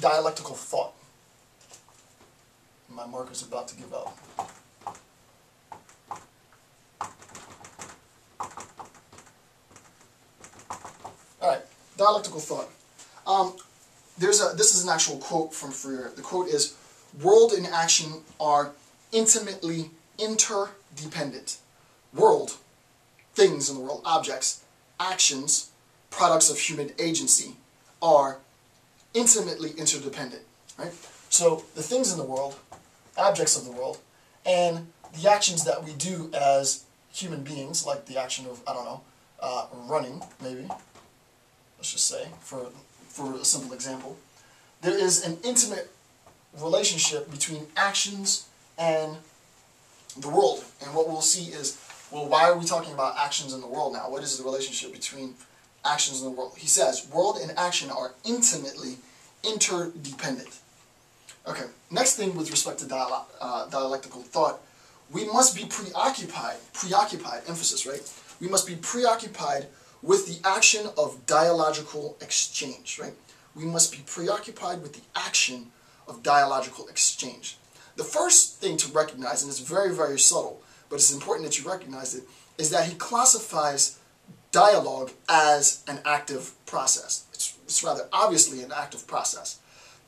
dialectical thought. My marker's about to give out. Alright, dialectical thought. This is an actual quote from Freire. The quote is, "World and action are intimately interdependent." World, things in the world, objects, actions, products of human agency, are intimately interdependent. Right? So the things in the world, objects of the world, and the actions that we do as human beings, like the action of, I don't know, running, maybe, let's just say, for a simple example, there is an intimate relationship between actions and the world. And what we'll see is, well, why are we talking about actions in the world now? What is the relationship between actions in the world? He says, world and action are intimately interdependent. Okay, next thing with respect to dialectical thought, we must be preoccupied, emphasis, right? We must be preoccupied with the action of dialogical exchange, right? We must be preoccupied with the action of dialogical exchange. The first thing to recognize, and it's very, very subtle, but it's important that you recognize it, is that he classifies dialogue as an active process. It's rather obviously an active process.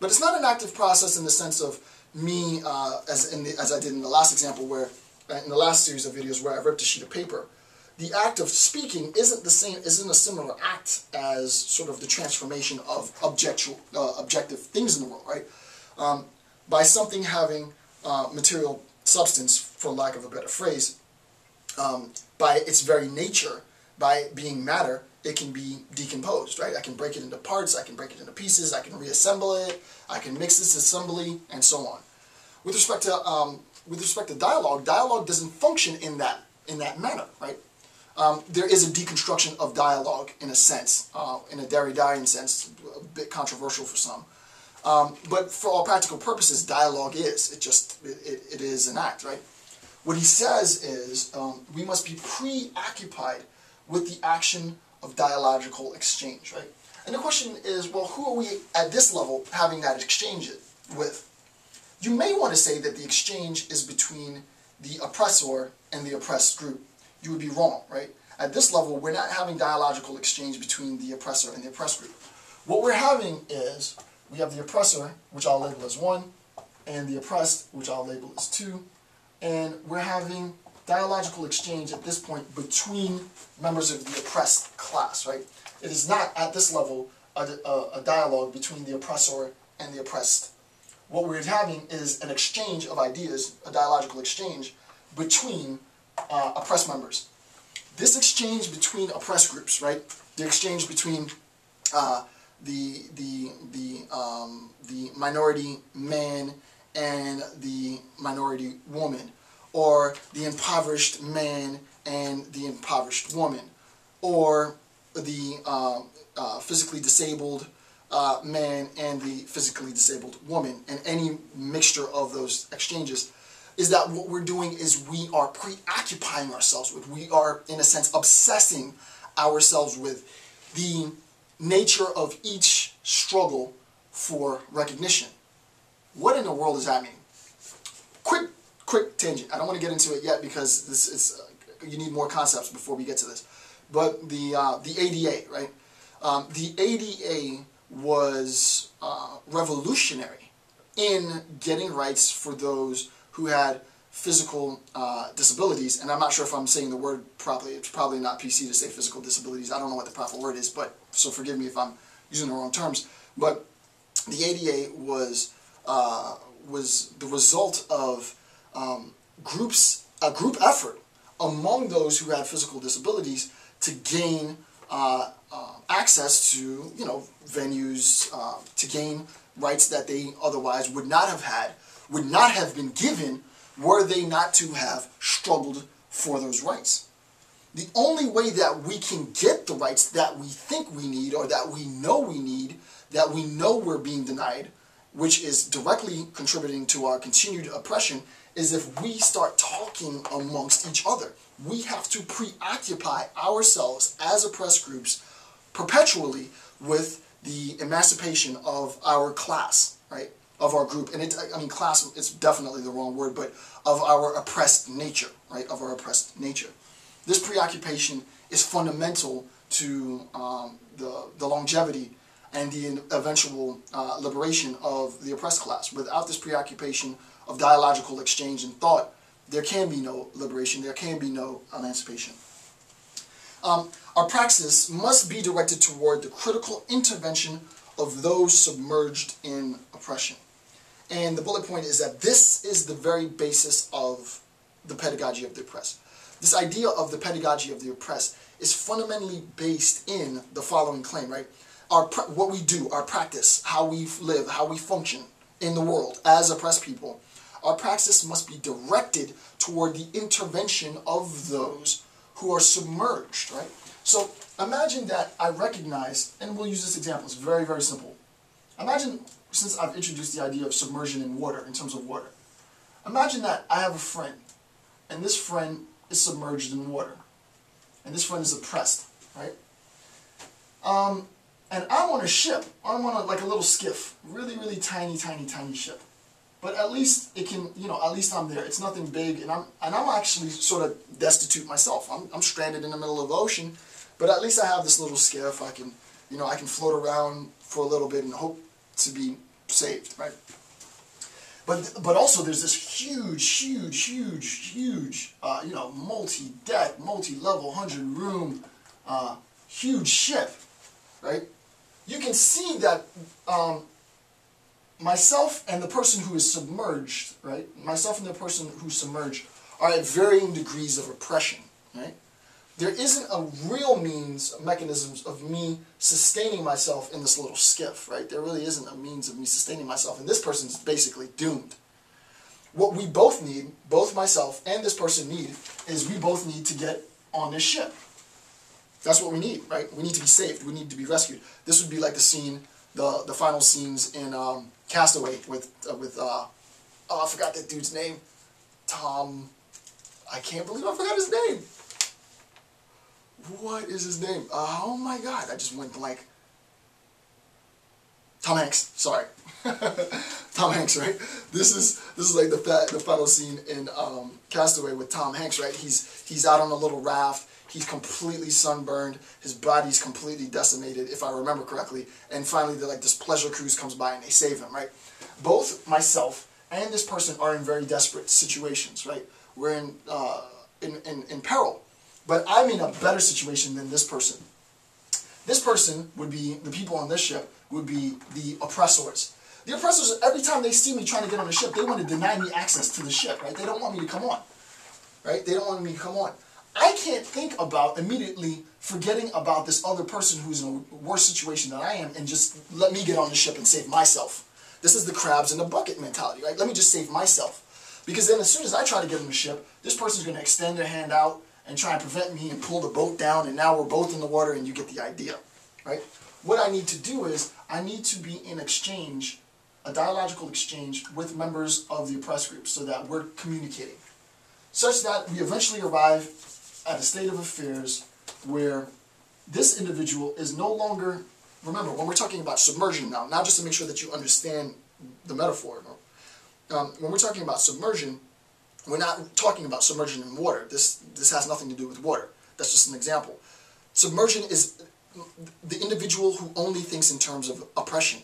But it's not an active process in the sense of me, as I did in the last example, where in the last series of videos where I ripped a sheet of paper. The act of speaking isn't a similar act as sort of the transformation of objective things in the world, right? By something having material substance, for lack of a better phrase, by its very nature, by being matter, it can be decomposed, right? I can break it into parts, I can break it into pieces, I can reassemble it, I can mix this assembly, and so on. With respect to dialogue, dialogue doesn't function in that manner, right? There is a deconstruction of dialogue in a sense, in a Derridean sense, a bit controversial for some. But for all practical purposes, dialogue is. It is an act, right? What he says is we must be preoccupied with the action of dialogical exchange, right? And the question is, well, who are we at this level having that exchange with? You may want to say that the exchange is between the oppressor and the oppressed group. You would be wrong, right? At this level, we're not having dialogical exchange between the oppressor and the oppressed group. What we're having is, we have the oppressor, which I'll label as 1, and the oppressed, which I'll label as 2, and we're having dialogical exchange at this point between members of the oppressed class, right? It is not, at this level, a dialogue between the oppressor and the oppressed. What we're having is an exchange of ideas, a dialogical exchange, between oppressed members. This exchange between oppressed groups, right? The exchange between the minority man and the minority woman, or the impoverished man and the impoverished woman, or the physically disabled man and the physically disabled woman, and any mixture of those exchanges, is that what we're doing is we are preoccupying ourselves with, we are, in a sense, obsessing ourselves with the nature of each struggle for recognition. What in the world does that mean? Quick tangent. I don't want to get into it yet because this is you need more concepts before we get to this. But the ADA, right? The ADA was revolutionary in getting rights for those who had physical disabilities, and I'm not sure if I'm saying the word properly. It's probably not PC to say physical disabilities. I don't know what the proper word is, but so forgive me if I'm using the wrong terms. But the ADA was the result of a group effort among those who had physical disabilities to gain access to, venues, to gain rights that they otherwise would not have had, would not have been given were they not to have struggled for those rights. The only way that we can get the rights that we think we need, or that we know we need, that we know we're being denied, which is directly contributing to our continued oppression, is if we start talking amongst each other. We have to preoccupy ourselves as oppressed groups perpetually with the emancipation of our class, right? Of our group. And I mean, class is definitely the wrong word, but of our oppressed nature, right? Of our oppressed nature. This preoccupation is fundamental to the longevity and the eventual liberation of the oppressed class. Without this preoccupation of dialogical exchange and thought, there can be no liberation, there can be no emancipation. Our praxis must be directed toward the critical intervention of those submerged in oppression. And the bullet point is that this is the very basis of the pedagogy of the oppressed. This idea of the pedagogy of the oppressed is fundamentally based in the following claim, right? What we do, our practice, how we live, how we function in the world as oppressed people, our praxis must be directed toward the intervention of those who are submerged, right? So imagine that I recognize, and we'll use this example, it's very, very simple. Imagine, since I've introduced the idea of submersion in water, in terms of water, imagine that I have a friend, and this friend is submerged in water, and this friend is oppressed, right? And I'm on a ship, I'm on like a little skiff, really, really tiny, tiny, tiny ship. But at least it can, at least I'm there. It's nothing big, and I'm actually sort of destitute myself. I'm stranded in the middle of the ocean, but at least I have this little skiff. I can, I can float around for a little bit and hope to be saved, right? But also there's this huge, multi-deck, multi-level, 100-room, huge ship, right? You can see that myself and the person who is submerged, right? Myself and the person who's submerged are at varying degrees of oppression, right? There isn't a real mechanisms of me sustaining myself in this little skiff, right? There really isn't a means of me sustaining myself, and this person's basically doomed. What we both need, both myself and this person need, is we both need to get on this ship. That's what we need, right? We need to be saved. We need to be rescued. This would be like the scene, the final scenes in Castaway with I forgot that dude's name. Tom. I can't believe I forgot his name. What is his name? Oh my God! I just went blank. Tom Hanks. Sorry, Tom Hanks. Right. This is like the final scene in Castaway with Tom Hanks. Right. He's out on a little raft. He's completely sunburned. His body's completely decimated, if I remember correctly. And finally, this pleasure cruise comes by and they save him, right? Both myself and this person are in very desperate situations, right? We're in peril. But I'm in a better situation than this person. This person would be, the people on this ship, would be the oppressors. The oppressors, every time they see me trying to get on the ship, they want to deny me access to the ship, right? They don't want me to come on, right? They don't want me to come on. I can't think about immediately forgetting about this other person who's in a worse situation than I am and just let me get on the ship and save myself. This is the crabs in the bucket mentality, right? Let me just save myself. Because then as soon as I try to get on the ship, this person's going to extend their hand out and try and prevent me and pull the boat down, and now we're both in the water and you get the idea, right? What I need to do is I need to be in exchange, a dialogical exchange with members of the oppressed group so that we're communicating, such that we eventually arrive at a state of affairs where this individual is no longer, remember, when we're talking about submersion now just to make sure that you understand the metaphor, when we're talking about submersion, we're not talking about submersion in water. This has nothing to do with water. That's just an example. Submersion is the individual who only thinks in terms of oppression.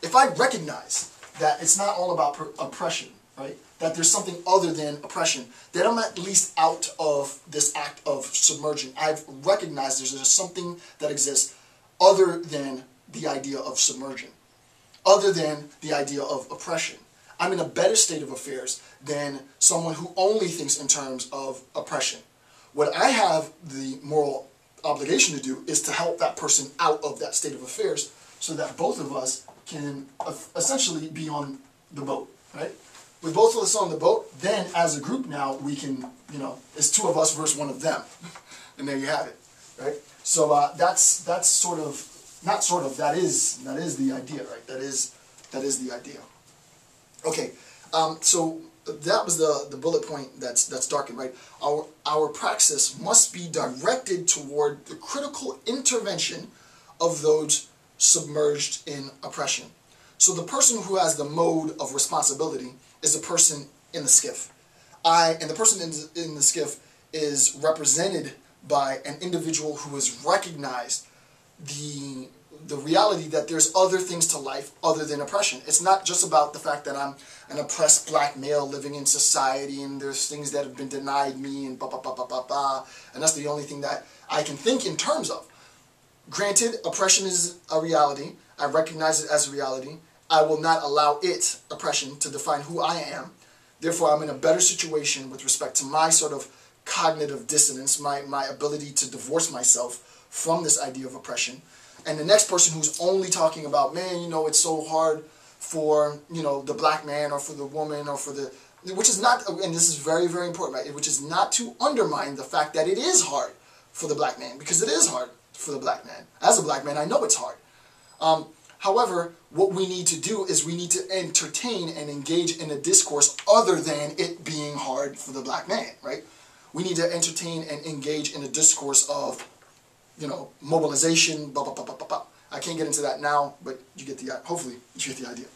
If I recognize that it's not all about oppression, right? That there's something other than oppression, then I'm at least out of this act of submersion. I've recognized there's something that exists other than the idea of submersion, other than the idea of oppression. I'm in a better state of affairs than someone who only thinks in terms of oppression. What I have the moral obligation to do is to help that person out of that state of affairs so that both of us can essentially be on the boat, right? With both of us on the boat, then as a group now, we can, it's two of us versus one of them. And there you have it, right? So that's sort of, not sort of, that is the idea, right? That is the idea. Okay, so that was the bullet point that's darkened, right? Our praxis must be directed toward the critical intervention of those submerged in oppression. So the person who has the mode of responsibility is the person in the skiff. And the person in the skiff is represented by an individual who has recognized the reality that there's other things to life other than oppression. It's not just about the fact that I'm an oppressed black male living in society and there's things that have been denied me and and that's the only thing that I can think in terms of. Granted, oppression is a reality. I recognize it as a reality. I will not allow it, oppression, to define who I am. Therefore, I'm in a better situation with respect to my sort of cognitive dissonance, my ability to divorce myself from this idea of oppression. And the next person who's only talking about, man, you know, it's so hard for, you know, the black man or for the woman or for the, which is not, and this is very, very important, right? Which is not to undermine the fact that it is hard for the black man, because it is hard for the black man. As a black man, I know it's hard. However, what we need to do is we need to entertain and engage in a discourse other than it being hard for the black man, right? We need to entertain and engage in a discourse of, you know, mobilization, blah, blah, blah, blah, blah, blah. I can't get into that now, but you get the, hopefully you get the idea.